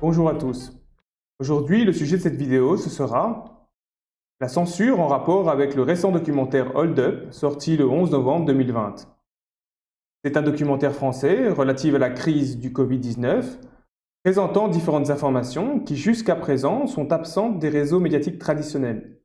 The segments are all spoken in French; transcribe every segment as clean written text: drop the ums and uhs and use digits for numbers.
Bonjour à tous. Aujourd'hui, le sujet de cette vidéo, ce sera la censure en rapport avec le récent documentaire Hold Up, sorti le 11 novembre 2020. C'est un documentaire français relatif à la crise du Covid-19, présentant différentes informations qui jusqu'à présent sont absentes des réseaux médiatiques traditionnels.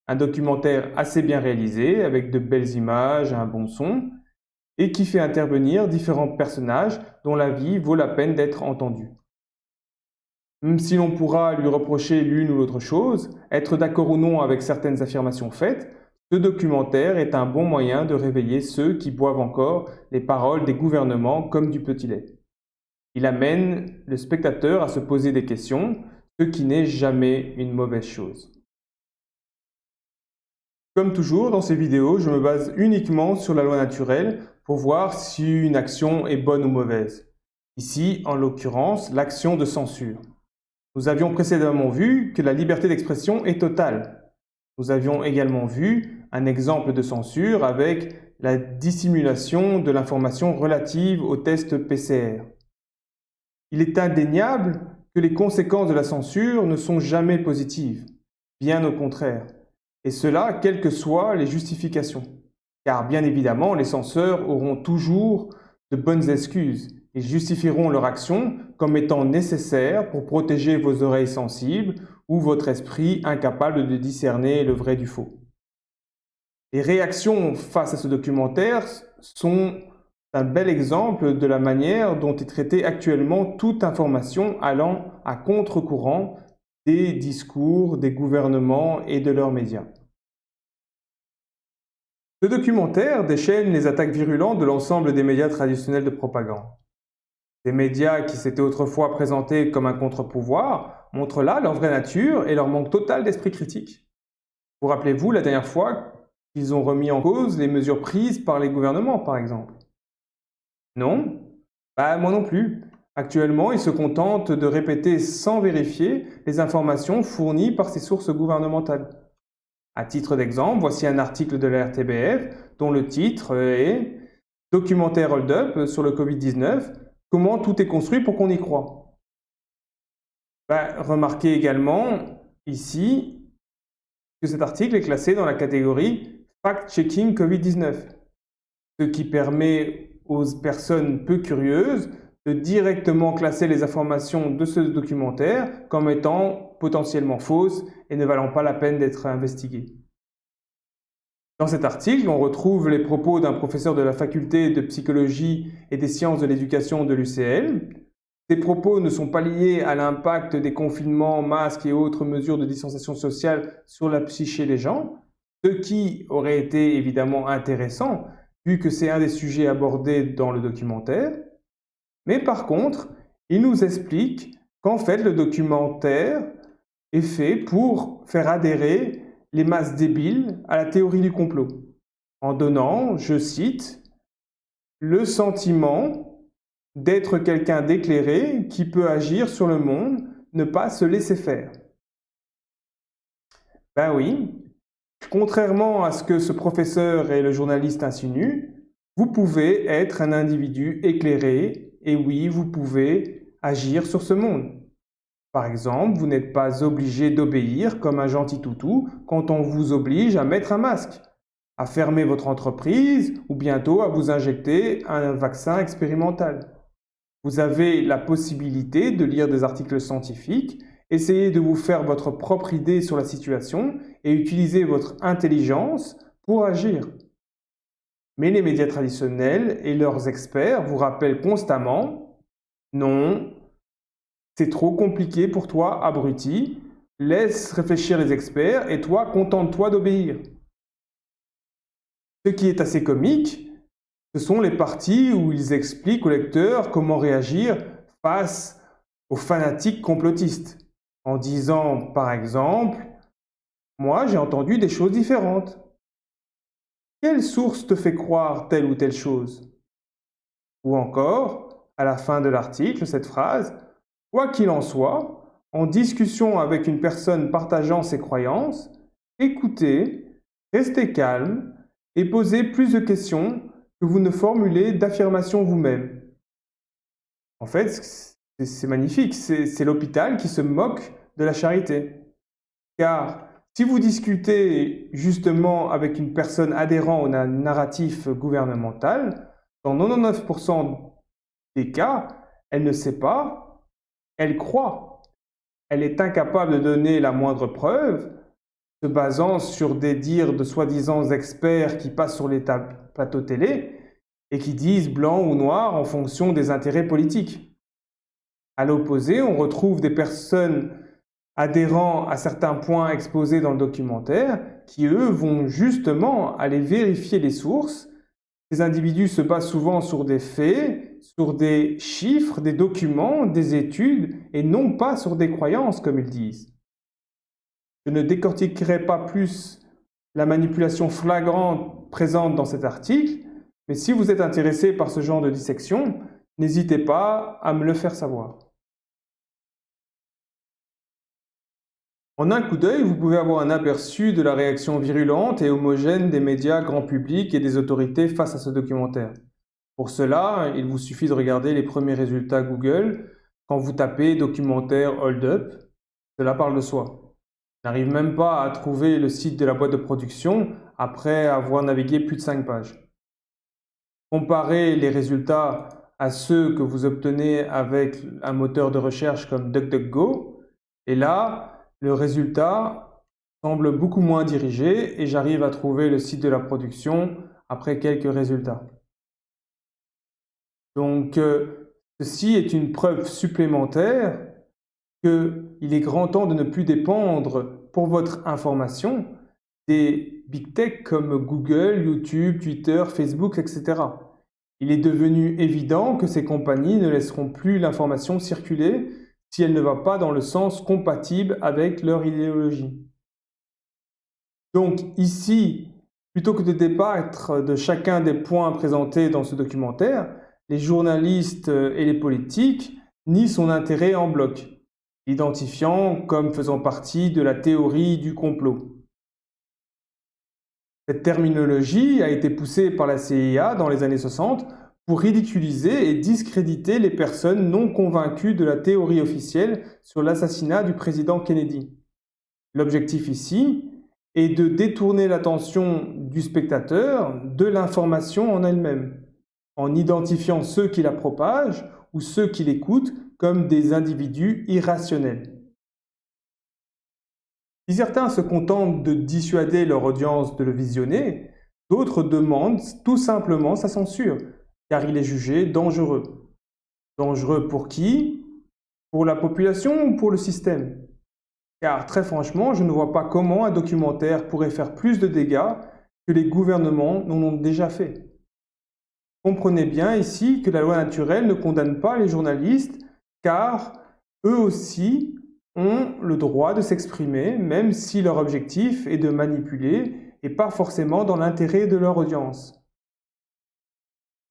Un documentaire assez bien réalisé, avec de belles images et un bon son, et qui fait intervenir différents personnages dont la vie vaut la peine d'être entendue. Même si l'on pourra lui reprocher l'une ou l'autre chose, être d'accord ou non avec certaines affirmations faites, ce documentaire est un bon moyen de réveiller ceux qui boivent encore les paroles des gouvernements comme du petit lait. Il amène le spectateur à se poser des questions, ce qui n'est jamais une mauvaise chose. Comme toujours dans ces vidéos, je me base uniquement sur la loi naturelle pour voir si une action est bonne ou mauvaise. Ici, en l'occurrence, l'action de censure. Nous avions précédemment vu que la liberté d'expression est totale. Nous avions également vu un exemple de censure avec la dissimulation de l'information relative au test PCR. Il est indéniable que les conséquences de la censure ne sont jamais positives, bien au contraire, et cela quelles que soient les justifications. Car bien évidemment, les censeurs auront toujours de bonnes excuses. Ils justifieront leur action comme étant nécessaire pour protéger vos oreilles sensibles ou votre esprit incapable de discerner le vrai du faux. Les réactions face à ce documentaire sont un bel exemple de la manière dont est traitée actuellement toute information allant à contre-courant des discours des gouvernements et de leurs médias. Ce documentaire déchaîne les attaques virulentes de l'ensemble des médias traditionnels de propagande. Ces médias qui s'étaient autrefois présentés comme un contre-pouvoir montrent là leur vraie nature et leur manque total d'esprit critique. Vous rappelez-vous la dernière fois qu'ils ont remis en cause les mesures prises par les gouvernements, par exemple? Non? Moi non plus. Actuellement, ils se contentent de répéter sans vérifier les informations fournies par ces sources gouvernementales. À titre d'exemple, voici un article de la RTBF dont le titre est « Documentaire Hold Up sur le Covid-19, comment tout est construit pour qu'on y croit ». Remarquez également ici que cet article est classé dans la catégorie « Fact-checking Covid-19 », ce qui permet aux personnes peu curieuses de directement classer les informations de ce documentaire comme étant potentiellement fausses et ne valant pas la peine d'être investiguées. Dans cet article, on retrouve les propos d'un professeur de la faculté de psychologie et des sciences de l'éducation de l'UCL. Ces propos ne sont pas liés à l'impact des confinements, masques et autres mesures de distanciation sociale sur la psyché des gens, ce qui aurait été évidemment intéressant vu que c'est un des sujets abordés dans le documentaire. Mais par contre, il nous explique qu'en fait le documentaire est fait pour faire adhérer les masses débiles à la théorie du complot, en donnant, je cite, le sentiment d'être quelqu'un d'éclairé qui peut agir sur le monde, ne pas se laisser faire. Ben oui, contrairement à ce que ce professeur et le journaliste insinuent, vous pouvez être un individu éclairé et oui, vous pouvez agir sur ce monde. Par exemple, vous n'êtes pas obligé d'obéir comme un gentil toutou quand on vous oblige à mettre un masque, à fermer votre entreprise ou bientôt à vous injecter un vaccin expérimental. Vous avez la possibilité de lire des articles scientifiques, essayer de vous faire votre propre idée sur la situation et utiliser votre intelligence pour agir. Mais les médias traditionnels et leurs experts vous rappellent constamment « Non, c'est trop compliqué pour toi, abruti. Laisse réfléchir les experts et toi, contente-toi d'obéir. » Ce qui est assez comique, ce sont les parties où ils expliquent au lecteur comment réagir face aux fanatiques complotistes, en disant par exemple « Moi, j'ai entendu des choses différentes. » Quelle source te fait croire telle ou telle chose? Ou encore, à la fin de l'article, cette phrase « Quoi qu'il en soit, en discussion avec une personne partageant ses croyances, écoutez, restez calme et posez plus de questions que vous ne formulez d'affirmations vous-même. » En fait, c'est C'est magnifique, c'est l'hôpital qui se moque de la charité. Car si vous discutez justement avec une personne adhérant au narratif gouvernemental, dans 99% des cas, elle ne sait pas, elle croit. Elle est incapable de donner la moindre preuve, se basant sur des dires de soi-disant experts qui passent sur les plateaux télé et qui disent blanc ou noir en fonction des intérêts politiques. À l'opposé, on retrouve des personnes adhérant à certains points exposés dans le documentaire qui, eux, vont justement aller vérifier les sources. Ces individus se basent souvent sur des faits, sur des chiffres, des documents, des études, et non pas sur des croyances, comme ils disent. Je ne décortiquerai pas plus la manipulation flagrante présente dans cet article, mais si vous êtes intéressé par ce genre de dissection, n'hésitez pas à me le faire savoir. En un coup d'œil, vous pouvez avoir un aperçu de la réaction virulente et homogène des médias grand public et des autorités face à ce documentaire. Pour cela, il vous suffit de regarder les premiers résultats Google quand vous tapez documentaire Hold Up. Cela parle de soi. Je n'arrive même pas à trouver le site de la boîte de production après avoir navigué plus de 5 pages. Comparez les résultats à ceux que vous obtenez avec un moteur de recherche comme DuckDuckGo, et là, le résultat semble beaucoup moins dirigé et j'arrive à trouver le site de la production après quelques résultats. Donc, ceci est une preuve supplémentaire qu'il est grand temps de ne plus dépendre pour votre information des big tech comme Google, YouTube, Twitter, Facebook, etc. Il est devenu évident que ces compagnies ne laisseront plus l'information circuler si elle ne va pas dans le sens compatible avec leur idéologie. Donc ici, plutôt que de débattre de chacun des points présentés dans ce documentaire, les journalistes et les politiques nient son intérêt en bloc, l'identifiant comme faisant partie de la théorie du complot. Cette terminologie a été poussée par la CIA dans les années 60 pour ridiculiser et discréditer les personnes non convaincues de la théorie officielle sur l'assassinat du président Kennedy. L'objectif ici est de détourner l'attention du spectateur de l'information en elle-même, en identifiant ceux qui la propagent ou ceux qui l'écoutent comme des individus irrationnels. Si certains se contentent de dissuader leur audience de le visionner, d'autres demandent tout simplement sa censure, car il est jugé dangereux. Dangereux pour qui? Pour la population ou pour le système? Car très franchement, je ne vois pas comment un documentaire pourrait faire plus de dégâts que les gouvernements n'en ont déjà fait. Comprenez bien ici que la loi naturelle ne condamne pas les journalistes, car eux aussi ont le droit de s'exprimer, même si leur objectif est de manipuler et pas forcément dans l'intérêt de leur audience.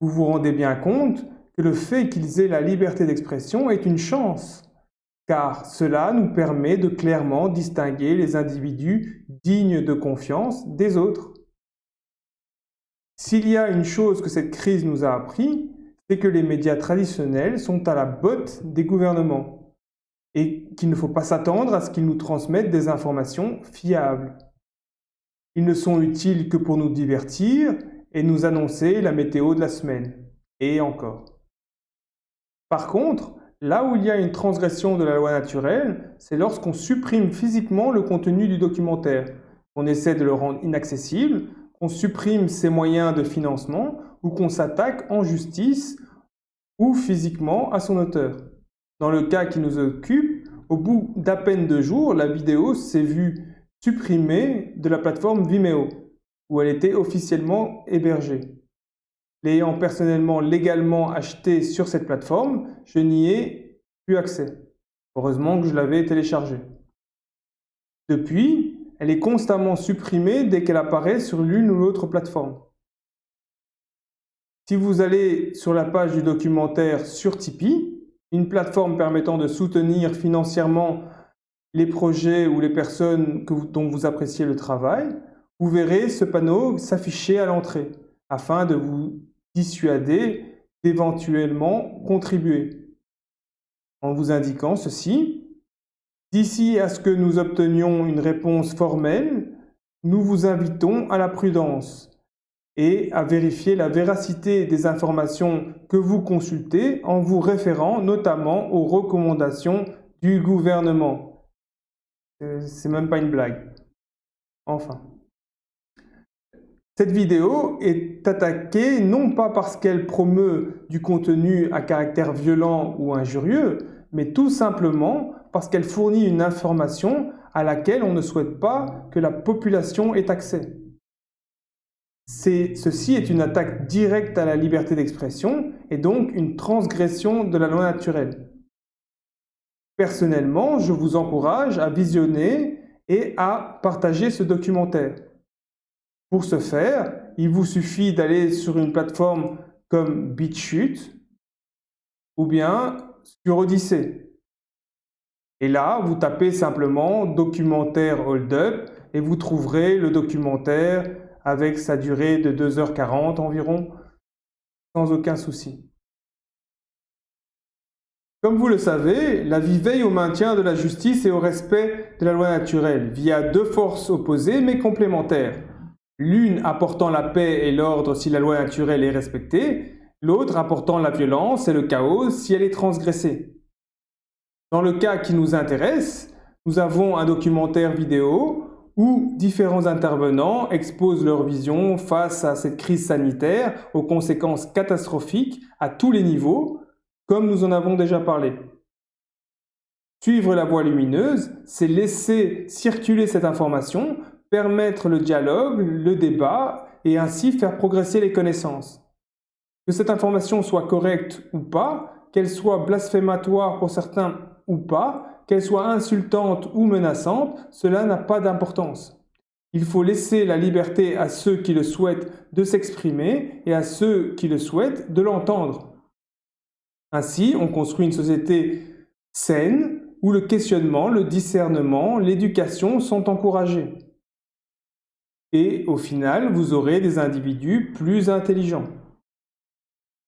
Vous vous rendez bien compte que le fait qu'ils aient la liberté d'expression est une chance, car cela nous permet de clairement distinguer les individus dignes de confiance des autres. S'il y a une chose que cette crise nous a appris, c'est que les médias traditionnels sont à la botte des gouvernements et qu'il ne faut pas s'attendre à ce qu'ils nous transmettent des informations fiables. Ils ne sont utiles que pour nous divertir et nous annoncer la météo de la semaine, et encore. Par contre, là où il y a une transgression de la loi naturelle, c'est lorsqu'on supprime physiquement le contenu du documentaire, qu'on essaie de le rendre inaccessible, qu'on supprime ses moyens de financement ou qu'on s'attaque en justice ou physiquement à son auteur. Dans le cas qui nous occupe, au bout d'à peine 2 jours, la vidéo s'est vue supprimée de la plateforme Vimeo, où elle était officiellement hébergée. L'ayant personnellement légalement achetée sur cette plateforme, je n'y ai plus accès. Heureusement que je l'avais téléchargée. Depuis, elle est constamment supprimée dès qu'elle apparaît sur l'une ou l'autre plateforme. Si vous allez sur la page du documentaire sur Tipeee, une plateforme permettant de soutenir financièrement les projets ou les personnes dont vous appréciez le travail, vous verrez ce panneau s'afficher à l'entrée afin de vous dissuader d'éventuellement contribuer. en vous indiquant ceci. D'ici à ce que nous obtenions une réponse formelle, nous vous invitons à la prudence et à vérifier la véracité des informations que vous consultez en vous référant notamment aux recommandations du gouvernement. C'est même pas une blague. Enfin. Cette vidéo est attaquée non pas parce qu'elle promeut du contenu à caractère violent ou injurieux, mais tout simplement parce qu'elle fournit une information à laquelle on ne souhaite pas que la population ait accès. Ceci est une attaque directe à la liberté d'expression et donc une transgression de la loi naturelle. Personnellement, je vous encourage à visionner et à partager ce documentaire. Pour ce faire, il vous suffit d'aller sur une plateforme comme BitChute ou bien sur Odyssée. Et là, vous tapez simplement documentaire Hold Up et vous trouverez le documentaire avec sa durée de 2h40 environ, sans aucun souci. Comme vous le savez, la vie veille au maintien de la justice et au respect de la loi naturelle via deux forces opposées mais complémentaires. L'une apportant la paix et l'ordre si la loi naturelle est respectée, l'autre apportant la violence et le chaos si elle est transgressée. Dans le cas qui nous intéresse, nous avons un documentaire vidéo où différents intervenants exposent leur vision face à cette crise sanitaire aux conséquences catastrophiques à tous les niveaux, comme nous en avons déjà parlé. Suivre la voie lumineuse, c'est laisser circuler cette information, permettre le dialogue, le débat et ainsi faire progresser les connaissances. Que cette information soit correcte ou pas, qu'elle soit blasphématoire pour certains ou pas, qu'elle soit insultante ou menaçante, cela n'a pas d'importance. Il faut laisser la liberté à ceux qui le souhaitent de s'exprimer et à ceux qui le souhaitent de l'entendre. Ainsi, on construit une société saine où le questionnement, le discernement, l'éducation sont encouragés. Et au final, vous aurez des individus plus intelligents.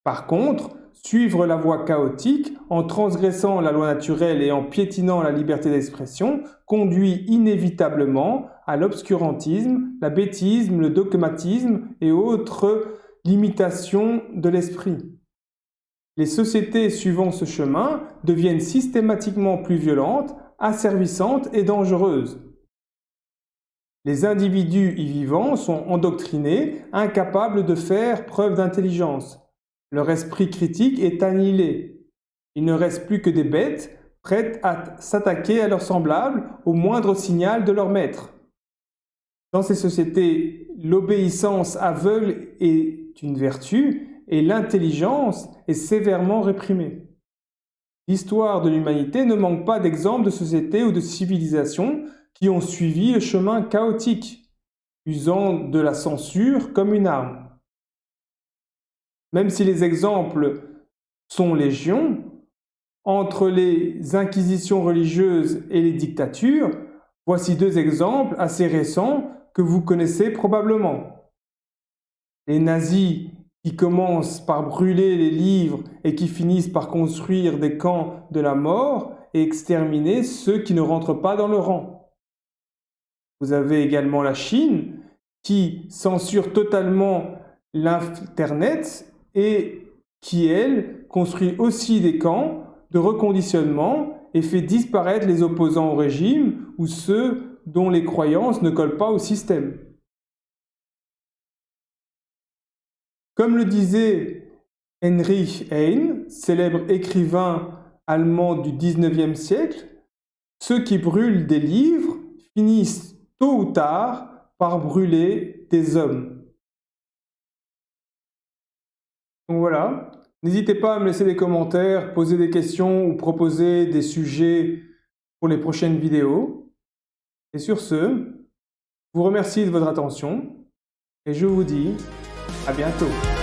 Par contre, suivre la voie chaotique en transgressant la loi naturelle et en piétinant la liberté d'expression conduit inévitablement à l'obscurantisme, la bêtise, le dogmatisme et autres limitations de l'esprit. Les sociétés suivant ce chemin deviennent systématiquement plus violentes, asservissantes et dangereuses. Les individus y vivant sont endoctrinés, incapables de faire preuve d'intelligence. Leur esprit critique est annihilé. Il ne reste plus que des bêtes, prêtes à s'attaquer à leurs semblables au moindre signal de leur maître. Dans ces sociétés, l'obéissance aveugle est une vertu et l'intelligence est sévèrement réprimée. L'histoire de l'humanité ne manque pas d'exemples de sociétés ou de civilisations qui ont suivi le chemin chaotique, usant de la censure comme une arme. Même si les exemples sont légion, entre les inquisitions religieuses et les dictatures, voici deux exemples assez récents que vous connaissez probablement. Les nazis qui commencent par brûler les livres et qui finissent par construire des camps de la mort et exterminer ceux qui ne rentrent pas dans le rang. Vous avez également la Chine qui censure totalement l'Internet et qui, elle, construit aussi des camps de reconditionnement et fait disparaître les opposants au régime ou ceux dont les croyances ne collent pas au système. Comme le disait Heinrich Heine, célèbre écrivain allemand du XIXe siècle, ceux qui brûlent des livres finissent tôt ou tard par brûler des hommes. Donc voilà, n'hésitez pas à me laisser des commentaires, poser des questions ou proposer des sujets pour les prochaines vidéos. Et sur ce, je vous remercie de votre attention et je vous dis à bientôt.